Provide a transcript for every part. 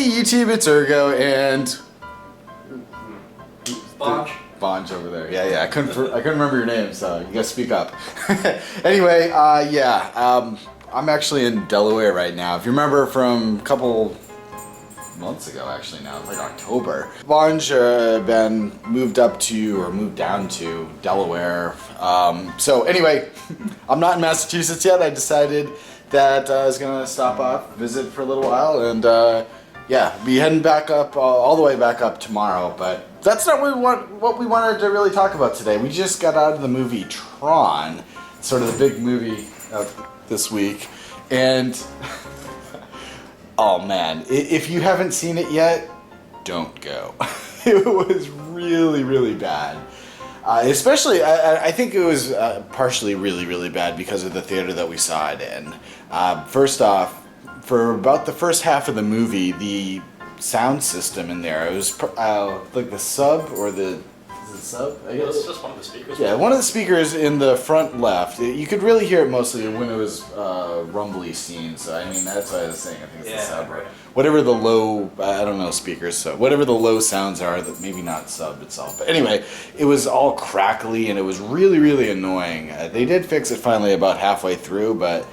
Hey YouTube, it's Urgo and Bonj. Over there. Yeah. I couldn't remember your name, so you gotta speak up. Anyway, I'm actually in Delaware right now. If you remember from a couple months ago, actually now, it's like October. Bonj been moved down to Delaware. So anyway, I'm not in Massachusetts yet. I decided that I was gonna stop off, visit for a little while, and be heading back up, all the way back up tomorrow. But that's not what we wanted to really talk about today. We just got out of the movie Tron, sort of the big movie of this week, and oh man, if you haven't seen it yet, don't go. It was really, really bad. Especially, I think it was partially really bad because of the theater that we saw it in. First off, for about the first half of the movie, the sound system in there, it was like the sub, or is it sub? I guess. It's just one of the speakers. Yeah, one of the speakers in the front left. You could really hear it mostly when it was rumbly scenes. So, I mean, that's what I was saying. I think it's the sub. Right. Whatever the low, I don't know speakers, so whatever the low sounds are, that maybe not sub itself. But anyway, it was all crackly and it was really annoying. They did fix it finally about halfway through, but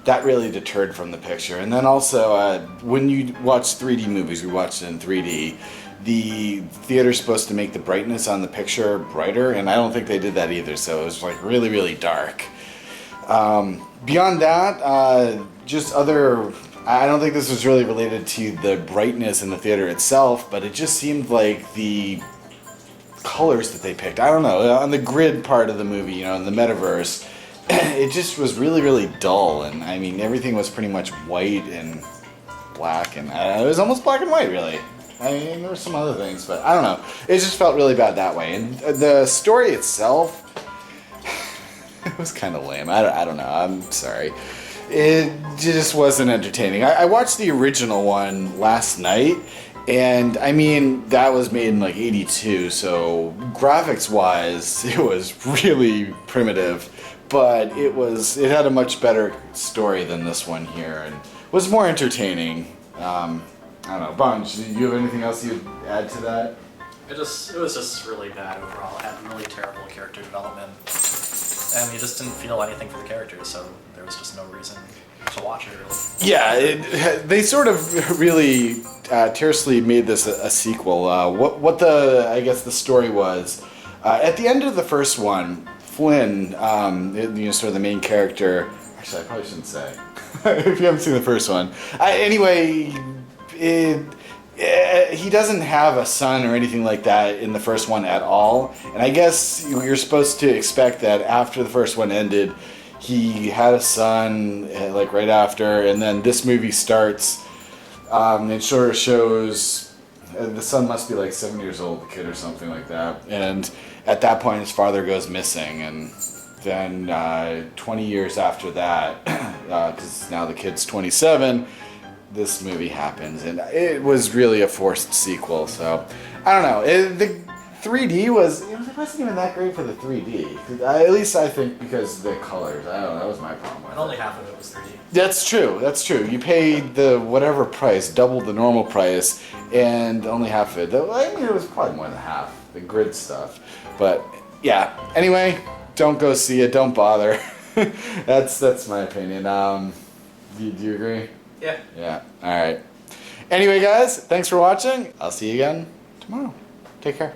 that really deterred from the picture. And then also, when you watch 3D movies, we watched it in 3D, the theater's supposed to make the brightness on the picture brighter, and I don't think they did that either, so it was like really dark. Beyond that, just other, I don't think this was really related to the brightness in the theater itself, but it just seemed like the colors that they picked, I don't know, on the grid part of the movie, you know, in the metaverse, it just was really dull, and I mean, everything was pretty much white and black, and it was almost black and white, really. I mean, there were some other things, but I don't know. It just felt really bad that way. And the story itself, it was kind of lame. I don't know. I'm sorry. It just wasn't entertaining. I watched the original one last night, and I mean, that was made in like '82, so graphics-wise, it was really primitive, but it had a much better story than this one here, and was more entertaining. I don't know, Bonj, do you have anything else you'd add to that? It was just really bad overall. It had really terrible character development, and you just didn't feel anything for the characters, so there was just no reason to watch it, really. Yeah, they sort of really tersely made this a sequel. What I guess the story was, at the end of the first one, Flynn, sort of the main character, actually I probably shouldn't say, if you haven't seen the first one. Anyway, he doesn't have a son or anything like that in the first one at all, and I guess you're supposed to expect that after the first one ended, he had a son like right after, and then this movie starts. It sort of shows the son must be like 7 years old, the kid, or something like that, and at that point his father goes missing, and then 20 years after that, because now the kid's 27. This movie happens, and it was really a forced sequel, so I don't know. The 3D it wasn't even that great for the 3D. At least I think because of the colors. I don't know, that was my problem with And only half of it was 3D. That's true. You paid the whatever price, double the normal price, and only half of it. I mean, it was probably more than half, the grid stuff. But yeah, anyway, don't go see it, don't bother. That's my opinion. Do you agree? Yeah. Yeah. All right. Anyway, guys, thanks for watching. I'll see you again tomorrow. Take care.